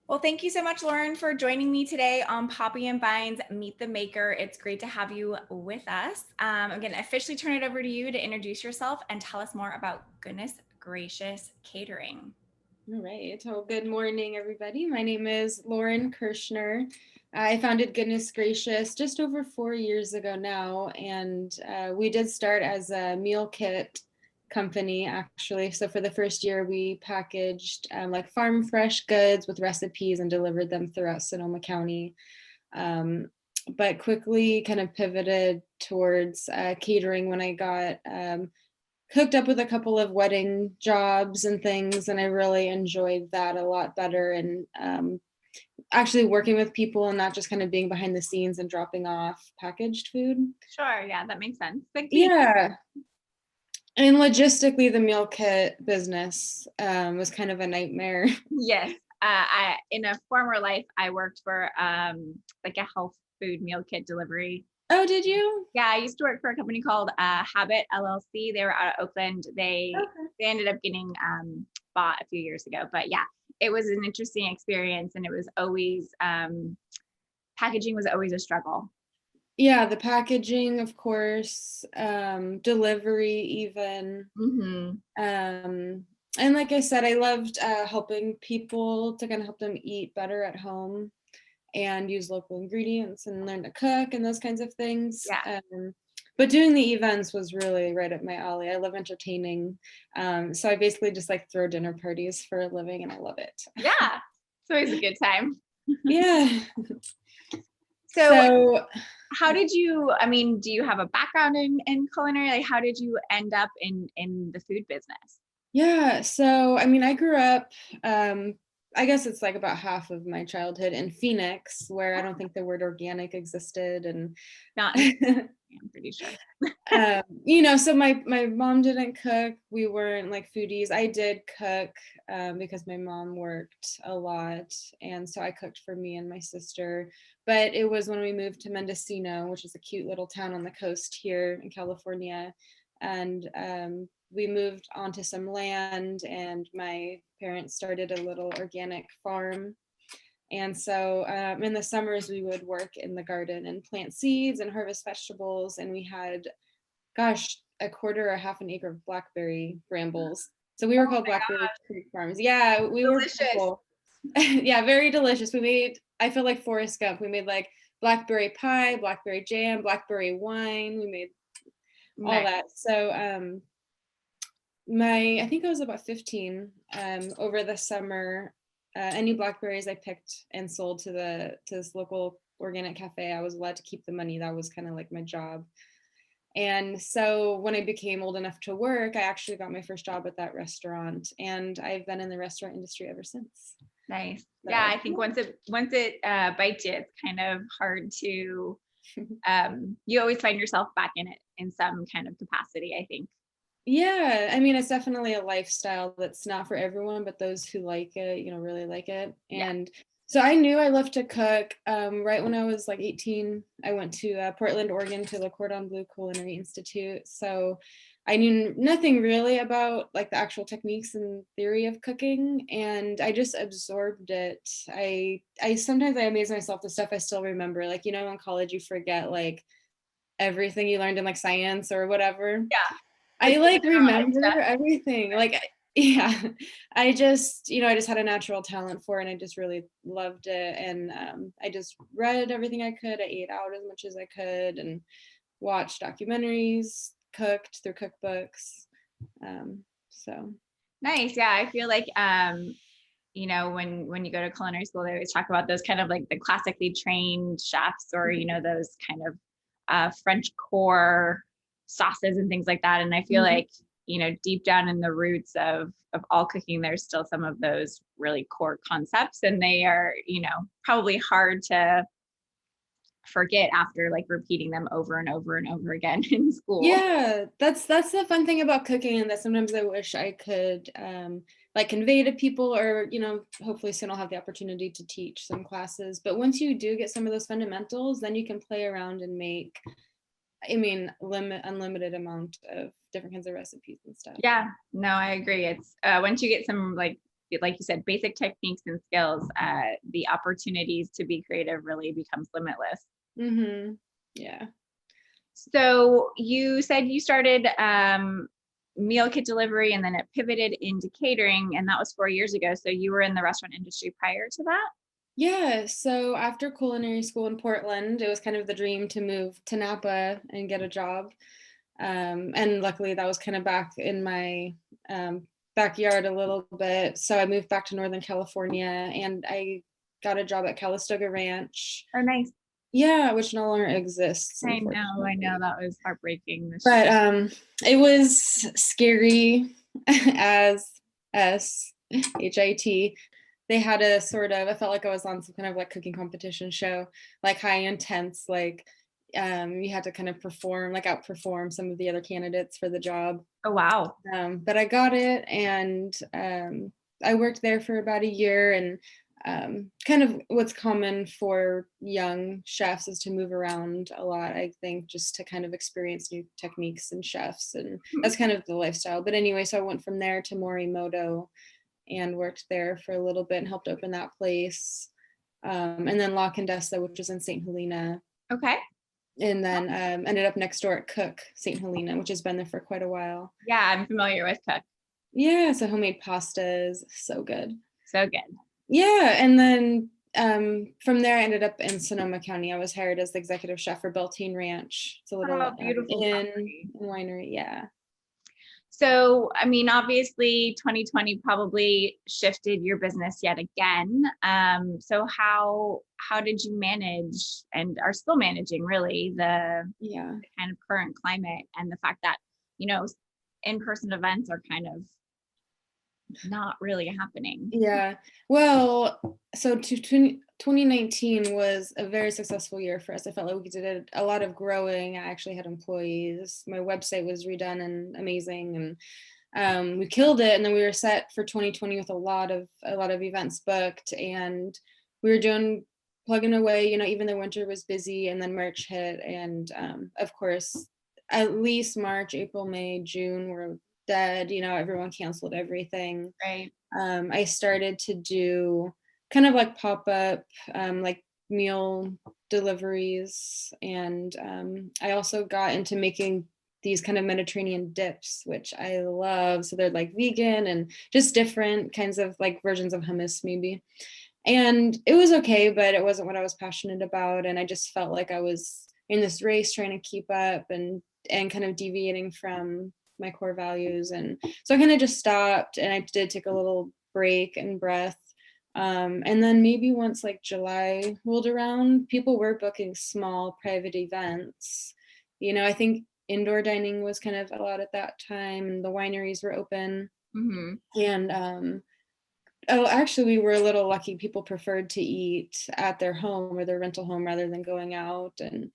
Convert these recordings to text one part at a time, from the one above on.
Well, thank you so much, Lauren, for joining me today on Poppy and Vine's Meet the Maker. It's great to have you with us. I'm going to officially turn it over to you to introduce yourself and tell us more about Goodness Gracious Catering. All right. Well, good morning, everybody. My name is Lauren Kirschner. I founded Goodness Gracious just over 4 years ago now, and we did start as a meal kit company, actually. So for the first year, we packaged like farm fresh goods with recipes and delivered them throughout Sonoma County. But quickly kind of pivoted towards catering when I got hooked up with a couple of wedding jobs and things, and I really enjoyed that a lot better. And actually working with people and not just kind of being behind the scenes and dropping off packaged food. Sure. Yeah, that makes sense. Yeah. And logistically, the meal kit business was kind of a nightmare. Yes. In a former life, I worked for like a health food meal kit delivery. Oh, did you? Yeah, I used to work for a company called Habit LLC. They were out of Oakland. Okay. They ended up getting bought a few years ago. But yeah, it was an interesting experience, and it was always packaging was always a struggle. Yeah, the packaging, of course, delivery even. Mm-hmm. And like I said, I loved helping people to kind of help them eat better at home and use local ingredients and learn to cook and those kinds of things. Yeah. But doing the events was really right up my alley. I love entertaining. So I basically just like throw dinner parties for a living and I love it. Yeah. It's always a good time. Yeah. So So how did you, I mean, do you have a background in culinary? Like how did you end up in the food business? yeah, so I mean, I grew up, I guess it's like about half of my childhood in Phoenix, where I don't think the word organic existed. And Not in, I'm pretty sure. so my mom didn't cook. We weren't like foodies. I did cook because my mom worked a lot, and so I cooked for me and my sister. But it was when we moved to Mendocino, which is a cute little town on the coast here in California, and we moved onto some land, and my parents started a little organic farm. And so in the summers, we would work in the garden and plant seeds and harvest vegetables. And we had, gosh, a quarter or half an acre of blackberry brambles. So we were called Blackberry Creek Farms. Yeah, we were Delicious. purple. Yeah, very delicious. We made, I feel like Forrest Gump. We made like blackberry pie, blackberry jam, blackberry wine. We made all Nice. that. So I think I was about 15 over the summer. Any blackberries I picked and sold to this local organic cafe, I was allowed to keep the money. That was kind of like my job. And so when I became old enough to work, I actually got my first job at that restaurant, and I've been in the restaurant industry ever since. Nice. Yeah, So I think once it bites you, it's kind of hard to you always find yourself back in it in some kind of capacity, I think. yeah, I mean, it's definitely a lifestyle that's not for everyone, but those who like it, really like it. Yeah. And so I knew I loved to cook. Right when I was like 18, I went to Portland, Oregon to the Cordon Bleu Culinary Institute. So I knew nothing really about like the actual techniques and theory of cooking, and I just absorbed it. I sometimes I amaze myself the stuff I still remember. Like, in college you forget like everything you learned in like science or whatever. Yeah. I Like the like generalized remember stuff. everything. Like, yeah, I just had a natural talent for it and I just really loved it. And I just read everything I could. I ate out as much as I could and watched documentaries, cooked through cookbooks. So Nice. Yeah. I feel like when you go to culinary school, they always talk about those kind of like the classically trained chefs or, those kind of French core sauces and things like that. And I feel Mhm. like, deep down in the roots of all cooking, there's still some of those really core concepts, and they are, probably hard to forget after like repeating them over and over and over again in school. Yeah, that's the fun thing about cooking, and that sometimes I wish I could like convey to people, or hopefully soon I'll have the opportunity to teach some classes. But once you do get some of those fundamentals, then you can play around and make, I mean, unlimited amount of different kinds of recipes and stuff. Yeah, no, I agree. It's once you get some like like you said, basic techniques and skills, the opportunities to be creative really becomes limitless. Yeah. So you said you started meal kit delivery and then it pivoted into catering, and that was 4 years ago. So you were in the restaurant industry prior to that? Yeah, so after culinary school in Portland, it was kind of the dream to move to Napa and get a job. And luckily that was kind of back in my backyard a little bit. So I moved back to Northern California and I got a job at Calistoga Ranch. Oh, nice. Yeah, which no longer exists. I know that was heartbreaking. But it was scary as SHIT. They had a sort of, I felt like I was on some kind of like cooking competition show, like high intense, like you had to kind of perform, like outperform some of the other candidates for the job. Oh, wow. But I got it, and I worked there for about a year, and kind of what's common for young chefs is to move around a lot, I think, just to kind of experience new techniques and chefs, and that's kind of the lifestyle. But anyway, so I went from there to Morimoto and worked there for a little bit and helped open that place. And then La Condesa, which was in St. Helena. Okay. And then ended up next door at Cook, St. Helena, which has been there for quite a while. Yeah, I'm familiar with Cook. Yeah, so homemade pastas, so good. So good. Yeah, and then from there I ended up in Sonoma County. I was hired as the executive chef for Beltane Ranch. It's a little beautiful winery, yeah. So, I mean, obviously 2020 probably shifted your business yet again. So how did you manage and are still managing really the kind of current climate and the fact that, you know, in-person events are kind of not really happening? Yeah. Well, so 2019 was a very successful year for us. I felt like we did a lot of growing. I actually had employees. My website was redone and amazing, and we killed it. And then we were set for 2020 with a lot of events booked, and we were plugging away. You know, even the winter was busy, and then March hit, and of course, at least March, April, May, June were dead. You know, everyone canceled everything. Right. I started to do kind of like pop-up like meal deliveries, and I also got into making these kind of Mediterranean dips, which I love. So they're like vegan and just different kinds of like versions of hummus maybe. And it was okay, but it wasn't what I was passionate about, and I just felt like I was in this race trying to keep up and kind of deviating from my core values. And so I kind of just stopped, and I did take a little break and breath. And then maybe once like July rolled around, people were booking small private events. You know, I think indoor dining was kind of a lot at that time, and the wineries were open. And actually, we were a little lucky. People preferred to eat at their home or their rental home rather than going out. And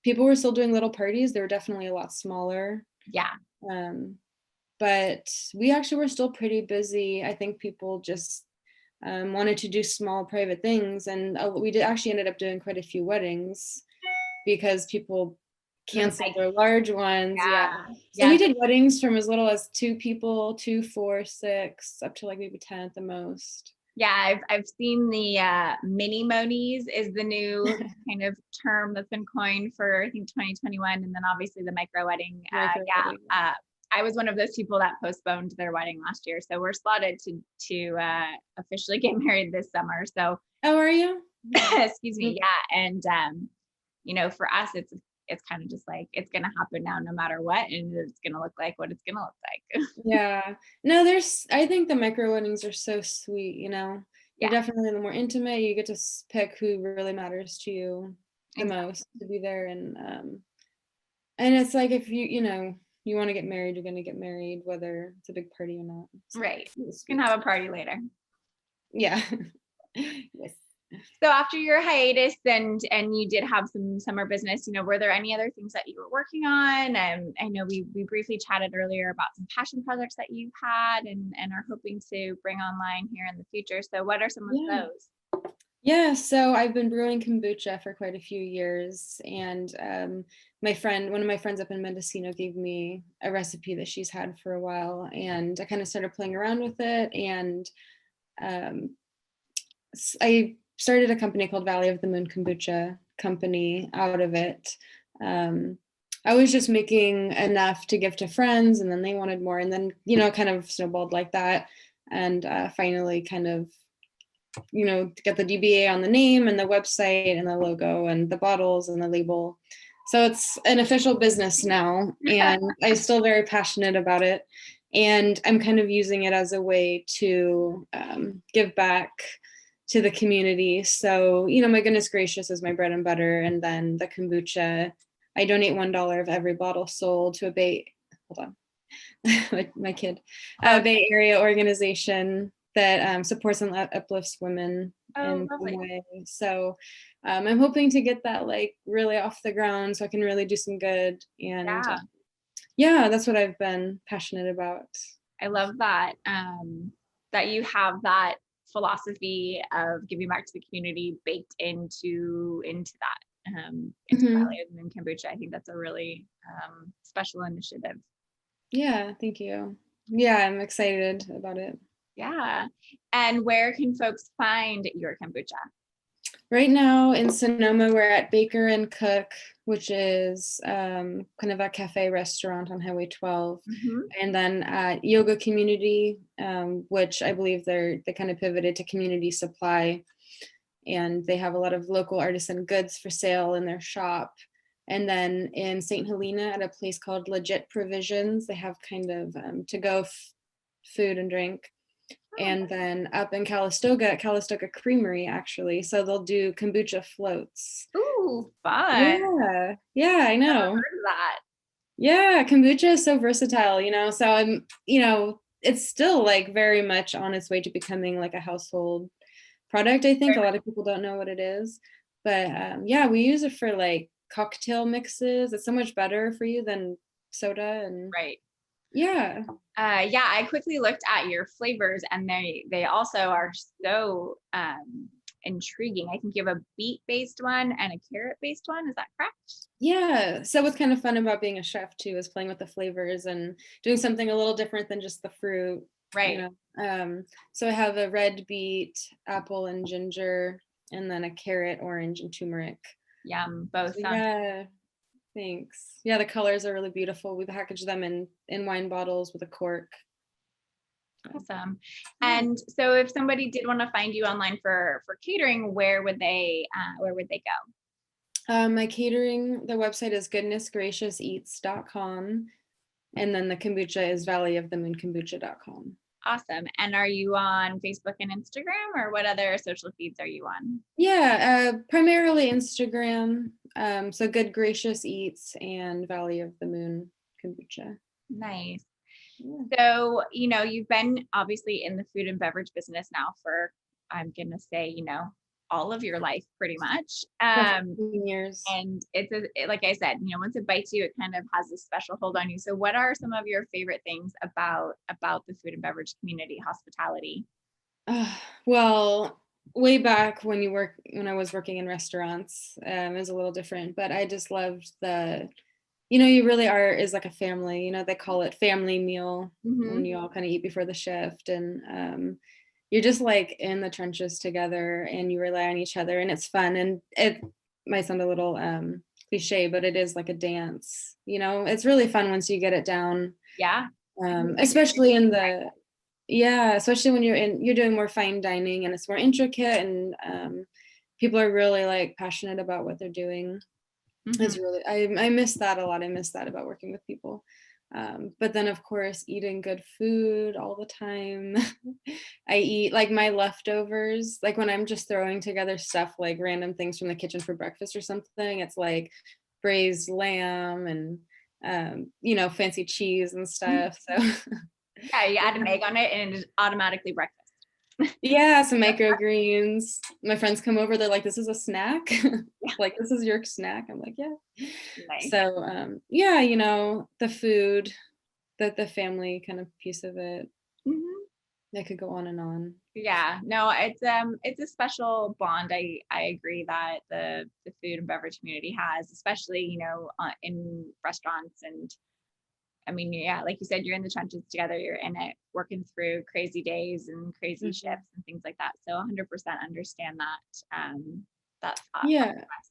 people were still doing little parties. They were definitely a lot smaller. Yeah. But we actually were still pretty busy. I think people just wanted to do small private things, and we actually ended up doing quite a few weddings because people canceled their large ones. So we did weddings from as little as 2 people, 2, 4, 6, up to like maybe 10 at the most. Yeah, I've seen the mini monies is the new kind of term that's been coined for I think 2021, and then obviously the micro wedding. I was one of those people that postponed their wedding last year, so we're slotted to officially get married this summer. So, oh, are you? Excuse me. Yeah, and you know, for us, it's kind of just like it's gonna happen now, no matter what, and it's gonna look like what it's gonna look like. Yeah. No, I think the micro weddings are so sweet. You know, you're definitely the more intimate. You get to pick who really matters to you the most to be there, and it's like if you want to get married, you're going to get married, whether it's a big party or not. So right. You can have a party later. Yeah. Yes. So after your hiatus and you did have some summer business, you know, were there any other things that you were working on? I know we briefly chatted earlier about some passion projects that you've had and are hoping to bring online here in the future. So what are some of those? Yeah, so I've been brewing kombucha for quite a few years, and one of my friends up in Mendocino gave me a recipe that she's had for a while, and I kind of started playing around with it. And I started a company called Valley of the Moon Kombucha company out of it. I was just making enough to give to friends, and then they wanted more, and then, kind of snowballed like that. And finally kind of, get the DBA on the name and the website and the logo and the bottles and the label. So it's an official business now, and I'm still very passionate about it. And I'm kind of using it as a way to give back to the community. So, my goodness gracious is my bread and butter. And then the kombucha, I donate $1 of every bottle sold to a Bay Area organization that supports and uplifts women in some way. So I'm hoping to get that really off the ground so I can really do some good. And yeah, that's what I've been passionate about. I love that, that you have that philosophy of giving back to the community baked into that, into Valley of the Moon Kombucha. I think that's a really special initiative. Yeah, thank you. Yeah, I'm excited about it. Yeah. And where can folks find your kombucha? Right now in Sonoma, we're at Baker and Cook, which is kind of a cafe restaurant on Highway 12. And then at Yoga Community, which I believe they kind of pivoted to community supply. And they have a lot of local artisan goods for sale in their shop. And then in St. Helena at a place called Legit Provisions, they have kind of to-go food and drink. And then up in Calistoga, at Calistoga Creamery, actually. So they'll do kombucha floats. Ooh, fun. Yeah, I know. I've heard of that. Yeah, kombucha is so versatile, So I'm, it's still very much on its way to becoming a household product. I think a lot of people don't know what it is. But yeah, we use it for cocktail mixes. It's so much better for you than soda. And yeah. I quickly looked at your flavors, and they also are so intriguing. I think you have a beet-based one and a carrot-based one. Is that correct? Yeah. So what's kind of fun about being a chef too is playing with the flavors and doing something a little different than just the fruit. Right. So I have a red beet, apple, and ginger, and then a carrot, orange, and turmeric. Yum. Both. Yeah. Thanks. Yeah, the colors are really beautiful. We package them in wine bottles with a cork. Awesome. And so if somebody did want to find you online for catering, where would they go? My catering, the website is goodnessgraciouseats.com. And then the kombucha is valleyofthemoonkombucha.com. Awesome. And are you on Facebook and Instagram, or what other social feeds are you on? Yeah, primarily Instagram. So Good Gracious Eats and Valley of the Moon Kombucha. Nice. Yeah. So, you've been obviously in the food and beverage business now for, I'm going to say, all of your life pretty much. 15 years. And it's like I said, once it bites you, it kind of has a special hold on you. So what are some of your favorite things about the food and beverage community, hospitality? Well, way back when I was working in restaurants, it was a little different, but I just loved you really is like a family. They call it family meal when you all kind of eat before the shift, and you're just in the trenches together, and you rely on each other, and it's fun. And it might sound a little cliche, but it is like a dance. It's really fun once you get it down. Yeah. Especially especially when you're doing more fine dining and it's more intricate, and people are really passionate about what they're doing. It's really, I miss that a lot. I miss that about working with people. But then of course, eating good food all the time. I eat my leftovers, when I'm just throwing together stuff, random things from the kitchen for breakfast or something. It's braised lamb and, fancy cheese and stuff. So yeah, you add an egg on it and it's automatically breakfast. Yeah, some microgreens. My friends come over, they're like, this is a snack. This is your snack. I'm like, yeah. Nice. So the food, the family kind of piece of it. That could go on and on. Yeah, no, it's a special bond. I agree that the food and beverage community has, especially, in restaurants. And I mean, yeah, like you said, you're in the trenches together, you're in it, working through crazy days and crazy shifts and things like that. So 100% understand that thought Yeah. process.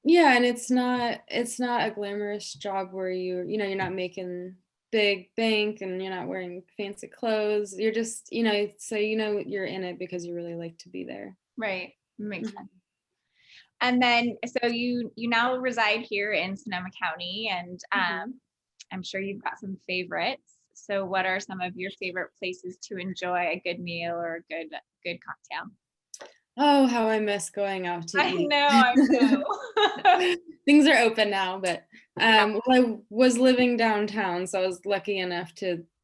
Yeah, and it's not a glamorous job where you're not making big bank and you're not wearing fancy clothes. You're just, so you're in it because you really like to be there. Right. Makes Mhm. sense. And then, so you now reside here in Sonoma County, and Mhm. I'm sure you've got some favorites. So what are some of your favorite places to enjoy a good meal or a good cocktail? Oh, how I miss going out to I eat. know, I know. Things are open now, but Yeah. I was living downtown, so I was lucky enough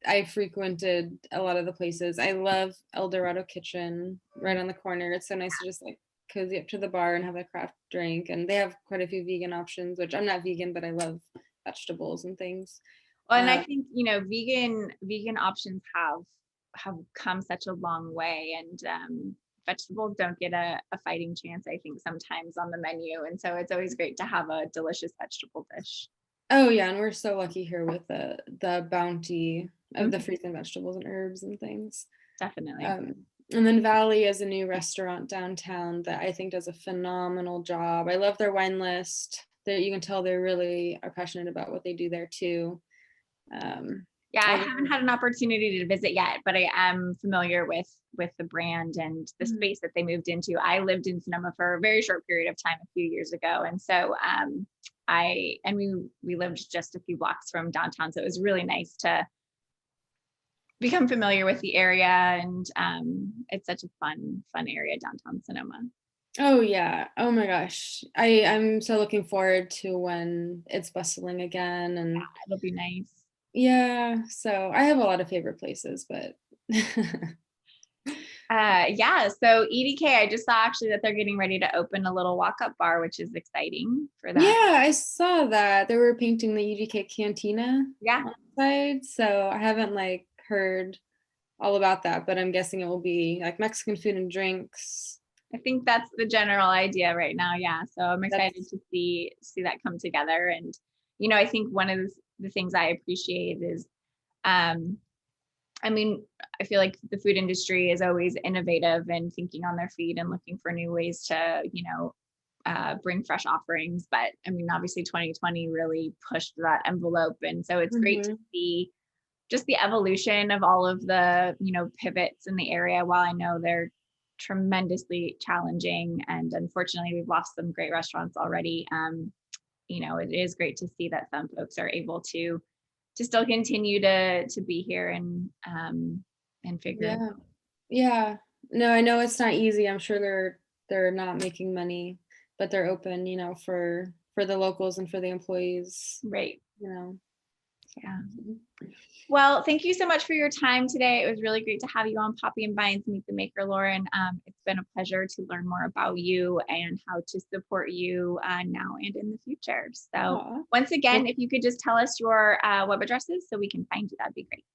I frequented a lot of the places. I love El Dorado Kitchen right on the corner. It's so nice to just like cozy up to the bar and have a craft drink. And they have quite a few vegan options, which I'm not vegan, but I love vegetables and things. Well, and I Um, think, vegan options have come such a long way, and vegetables don't get a fighting chance, I think, sometimes on the menu. And so it's always great to have a delicious vegetable dish. oh yeah, and we're so lucky here with the bounty of the Mhm, fruits and vegetables and herbs and things. definitely. Um, and then Valley is a new restaurant downtown that I think does a phenomenal job. I love their wine list. You can tell they really are passionate about what they do there too. Um, Yeah, I I haven't had an opportunity to visit yet, but I am familiar with the brand and the Mhm. space that they moved into. I lived in Sonoma for a very short period of time a few years ago, and so we lived just a few blocks from downtown, so it was really nice to become familiar with the area. And it's such a fun area, downtown Sonoma. Oh yeah. Oh my gosh. I'm so looking forward to when it's bustling again and It'll be nice. yeah, so I have a lot of favorite places, but Yeah, so EDK, I just saw actually that they're getting ready to open a little walk-up bar, which is exciting for them. yeah, I saw that. They were painting the UGK Cantina Yeah, on the side, so I haven't like heard all about that, but I'm guessing it will be like Mexican food and drinks. I think that's the general idea right now. Yeah, so I'm excited That's to see that come together. And I think one of the things I appreciate is, um, I mean, I feel like the food industry is always innovative and thinking on their feet and looking for new ways to, bring fresh offerings. But I mean, obviously 2020 really pushed that envelope. And so it's great to Mhm. see just the evolution of all of the, pivots in the area. While I know they're tremendously challenging, and unfortunately we've lost some great restaurants already, it is great to see that some folks are able to still continue to be here and figure it Yeah. out. Yeah. No, I know it's not easy. I'm sure they're not making money, but they're open, for the locals and for the employees, Right. you know. So. Yeah. Mhm. Well, thank you so much for your time today. It was really great to have you on Poppy and Vines Meet the Maker, Lauren. It's been a pleasure to learn more about you and how to support you now and in the future. So Aw. once again, Well, if you could just tell us your web addresses so we can find you, that'd be great.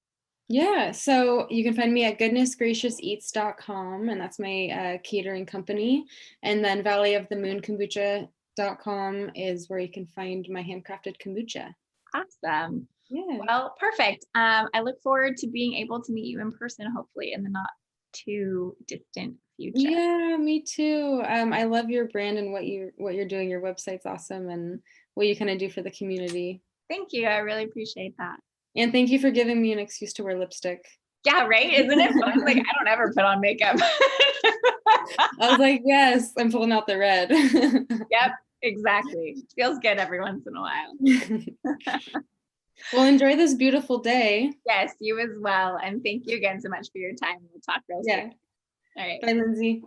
yeah, so you can find me at goodnessgraciouseats.com, and that's my catering company. And then valleyofthemoonkombucha.com is where you can find my handcrafted kombucha. Awesome. Yeah. Well, perfect. I look forward to being able to meet you in person, hopefully in the not too distant future. Yeah, me too. I love your brand and what you're doing. Your website's awesome and what you kind of do for the community. Thank you. I really appreciate that. And thank you for giving me an excuse to wear lipstick. Yeah, right. Isn't it fun? Like, I don't ever put on makeup. I was like, yes, I'm pulling out the red. Yep, exactly. Feels good every once in a while. Well, enjoy this beautiful day. Yes, you as well. And thank you again so much for your time. We'll talk real soon. Yeah. All right. Bye, Lindsay.